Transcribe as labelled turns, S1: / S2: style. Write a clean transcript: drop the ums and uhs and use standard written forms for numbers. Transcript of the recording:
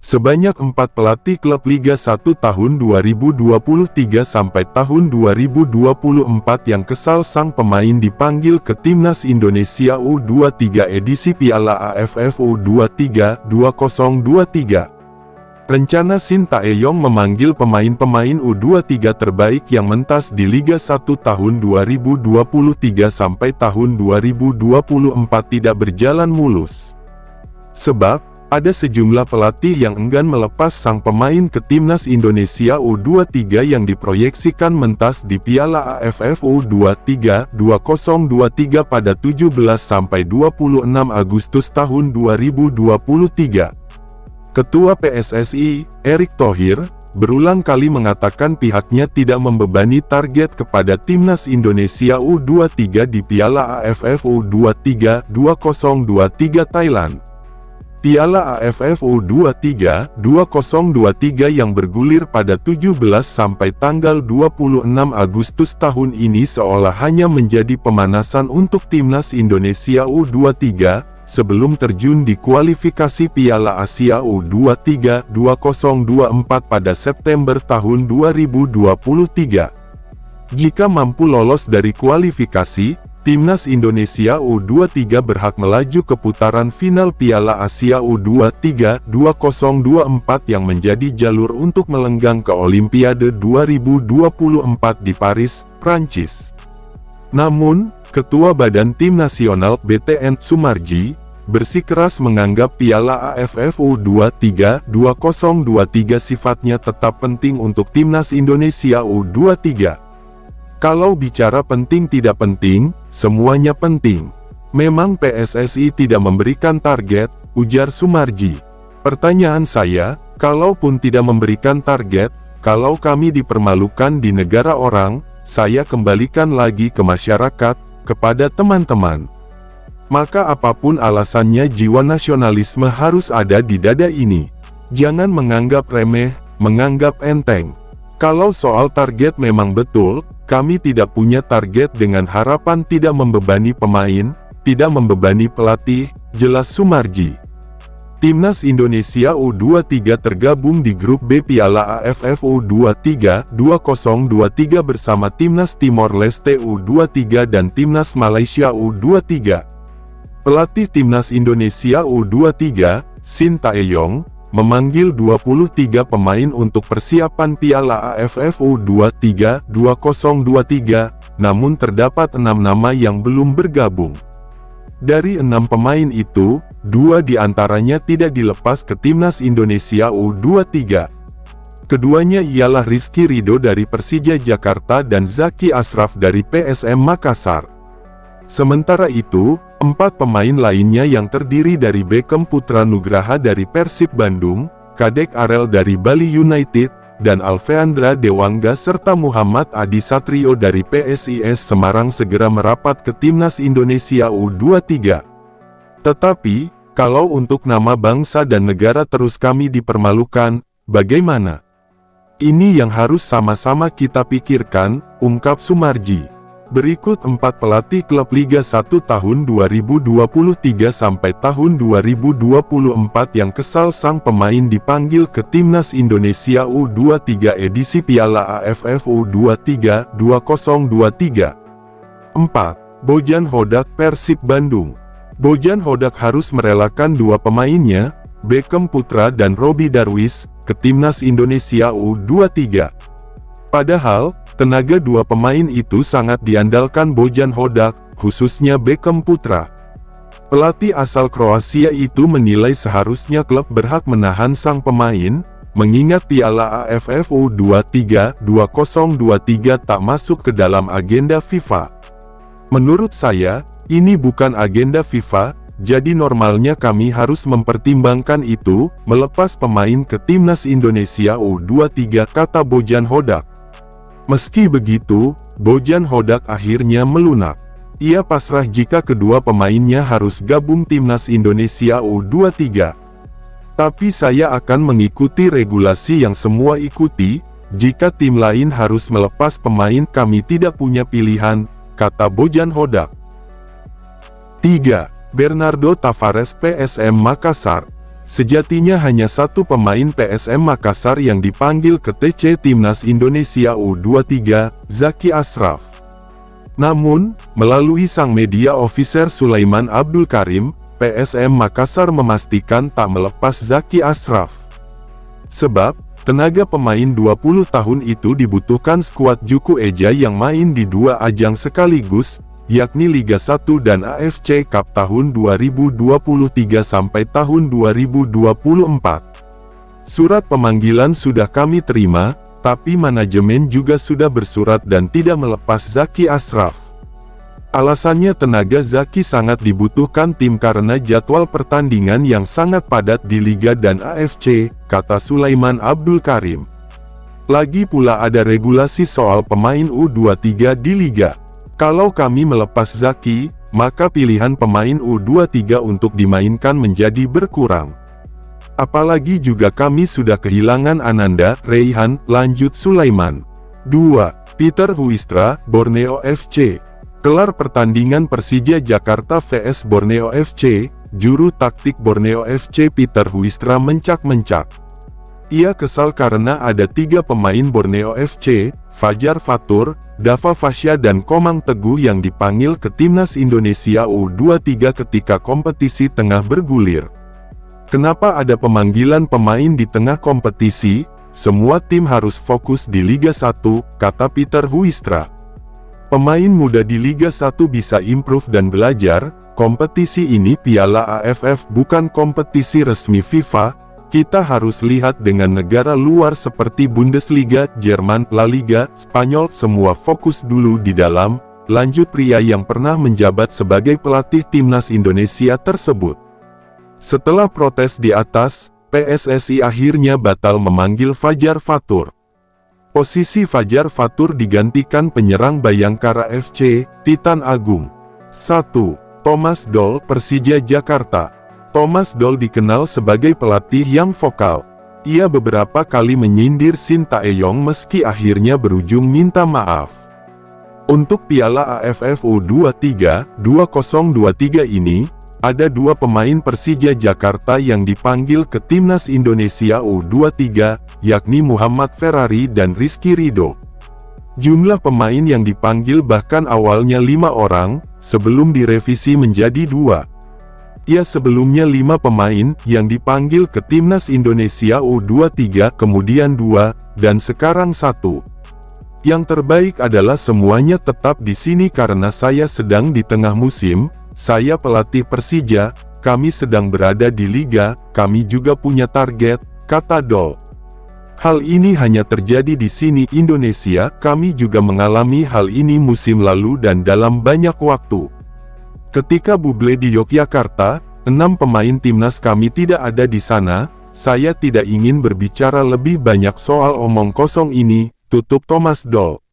S1: Sebanyak 4 pelatih klub Liga 1 tahun 2023 sampai tahun 2024 yang kesal sang pemain dipanggil ke Timnas Indonesia U23 edisi Piala AFF U23 2023. Rencana Sintayong memanggil pemain-pemain U23 terbaik yang mentas di Liga 1 tahun 2023 sampai tahun 2024 tidak berjalan mulus. Sebab, ada sejumlah pelatih yang enggan melepas sang pemain ke Timnas Indonesia U23 yang diproyeksikan mentas di Piala AFF U23 2023 pada 17-26 Agustus tahun 2023. Ketua PSSI, Erick Thohir, berulang kali mengatakan pihaknya tidak membebani target kepada Timnas Indonesia U23 di Piala AFF U23 2023 Thailand. Piala AFF U23 2023 yang bergulir pada 17 sampai tanggal 26 Agustus tahun ini seolah hanya menjadi pemanasan untuk Timnas Indonesia U23, sebelum terjun di kualifikasi Piala Asia U23 2024 pada September tahun 2023. Jika mampu lolos dari kualifikasi, Timnas Indonesia U23 berhak melaju ke putaran final Piala Asia U23 2024 yang menjadi jalur untuk melenggang ke Olimpiade 2024 di Paris, Prancis. Namun, Ketua Badan Tim Nasional BTN Sumarji, bersikeras menganggap Piala AFF U23 2023 sifatnya tetap penting untuk Timnas Indonesia U23. Kalau bicara penting tidak penting, semuanya penting. Memang PSSI tidak memberikan target, ujar Sumarji. Pertanyaan saya, kalaupun tidak memberikan target, kalau kami dipermalukan di negara orang, saya kembalikan lagi ke masyarakat, kepada teman-teman. Maka apapun alasannya jiwa nasionalisme harus ada di dada ini. Jangan menganggap remeh, menganggap enteng. Kalau soal target memang betul, kami tidak punya target dengan harapan tidak membebani pemain, tidak membebani pelatih, jelas Sumarji. Timnas Indonesia U23 tergabung di grup B Piala AFF U23 2023 bersama Timnas Timor Leste U23 dan Timnas Malaysia U23. Pelatih Timnas Indonesia U23, Sintayong, memanggil 23 pemain untuk persiapan Piala AFF U23 2023, namun terdapat 6 nama yang belum bergabung. Dari 6 pemain itu, 2 diantaranya tidak dilepas ke Timnas Indonesia U23. Keduanya ialah Rizky Ridho dari Persija Jakarta dan Zaki Ashraf dari PSM Makassar. Sementara itu, 4 pemain lainnya yang terdiri dari Beckham Putra Nugraha dari Persib Bandung, Kadek Arel dari Bali United, dan Alveandra Dewangga serta Muhammad Adi Satrio dari PSIS Semarang segera merapat ke Timnas Indonesia U23. Tetapi, kalau untuk nama bangsa dan negara terus kami dipermalukan, bagaimana? Ini yang harus sama-sama kita pikirkan, ungkap Sumarji. Berikut 4 pelatih klub Liga 1 tahun 2023 sampai tahun 2024 yang kesal sang pemain dipanggil ke Timnas Indonesia U23 edisi Piala AFF U23 2023. 4. Bojan Hodak Persib Bandung. Bojan Hodak harus merelakan 2 pemainnya, Beckham Putra dan Robbie Darwish, ke Timnas Indonesia U23. Padahal, tenaga 2 pemain itu sangat diandalkan Bojan Hodak, khususnya Beckham Putra. Pelatih asal Kroasia itu menilai seharusnya klub berhak menahan sang pemain, mengingat Piala AFF U23 2023 tak masuk ke dalam agenda FIFA. Menurut saya, ini bukan agenda FIFA, jadi normalnya kami harus mempertimbangkan itu, melepas pemain ke Timnas Indonesia U23, kata Bojan Hodak. Meski begitu, Bojan Hodak akhirnya melunak. Ia pasrah jika kedua pemainnya harus gabung Timnas Indonesia U23. Tapi saya akan mengikuti regulasi yang semua ikuti, jika tim lain harus melepas pemain kami tidak punya pilihan, kata Bojan Hodak. 3. Bernardo Tavares PSM Makassar. Sejatinya hanya satu pemain PSM Makassar yang dipanggil ke TC Timnas Indonesia U23, Zaki Ashraf. Namun, melalui sang media officer Sulaiman Abdul Karim, PSM Makassar memastikan tak melepas Zaki Ashraf. Sebab, tenaga pemain 20 tahun itu dibutuhkan skuad Juku Eja yang main di dua ajang sekaligus, yakni Liga 1 dan AFC Cup tahun 2023 sampai tahun 2024. Surat pemanggilan sudah kami terima, tapi manajemen juga sudah bersurat dan tidak melepas Zaki Ashraf. Alasannya tenaga Zaki sangat dibutuhkan tim karena jadwal pertandingan yang sangat padat di Liga dan AFC, kata Sulaiman Abdul Karim. Lagi pula ada regulasi soal pemain U23 di Liga. Kalau kami melepas Zaki, maka pilihan pemain U23 untuk dimainkan menjadi berkurang. Apalagi juga kami sudah kehilangan Ananda, Raihan, lanjut Sulaiman. 2. Peter Huistra, Borneo FC. Kelar pertandingan Persija Jakarta vs Borneo FC, juru taktik Borneo FC Peter Huistra mencak-mencak. Ia kesal karena ada 3 pemain Borneo FC, Fajar Fatur, Dava Fasya dan Komang Teguh yang dipanggil ke Timnas Indonesia U23 ketika kompetisi tengah bergulir. Kenapa ada pemanggilan pemain di tengah kompetisi? Semua tim harus fokus di Liga 1, kata Peter Huistra. Pemain muda di Liga 1 bisa improve dan belajar, kompetisi ini Piala AFF bukan kompetisi resmi FIFA, kita harus lihat dengan negara luar seperti Bundesliga, Jerman, La Liga, Spanyol, semua fokus dulu di dalam, lanjut pria yang pernah menjabat sebagai pelatih Timnas Indonesia tersebut. Setelah protes di atas, PSSI akhirnya batal memanggil Fajar Fatur. Posisi Fajar Fatur digantikan penyerang Bayangkara FC, Titan Agung. 1. Thomas Doll, Persija Jakarta. Thomas Doll dikenal sebagai pelatih yang vokal. Ia beberapa kali menyindir Shin Tae-yong meski akhirnya berujung minta maaf. Untuk Piala AFF U23 2023 ini, ada 2 pemain Persija Jakarta yang dipanggil ke Timnas Indonesia U23, yakni Muhammad Ferrari dan Rizky Ridho. Jumlah pemain yang dipanggil bahkan awalnya 5 orang, sebelum direvisi menjadi 2. Ia sebelumnya 5 pemain yang dipanggil ke Timnas Indonesia U23, kemudian 2, dan sekarang 1. Yang terbaik adalah semuanya tetap di sini karena saya sedang di tengah musim. Saya pelatih Persija, kami sedang berada di Liga, kami juga punya target, kata Doll. Hal ini hanya terjadi di sini Indonesia, kami juga mengalami hal ini musim lalu dan dalam banyak waktu. Ketika Buble di Yogyakarta, 6 pemain timnas kami tidak ada di sana, saya tidak ingin berbicara lebih banyak soal omong kosong ini, tutup Thomas Doll.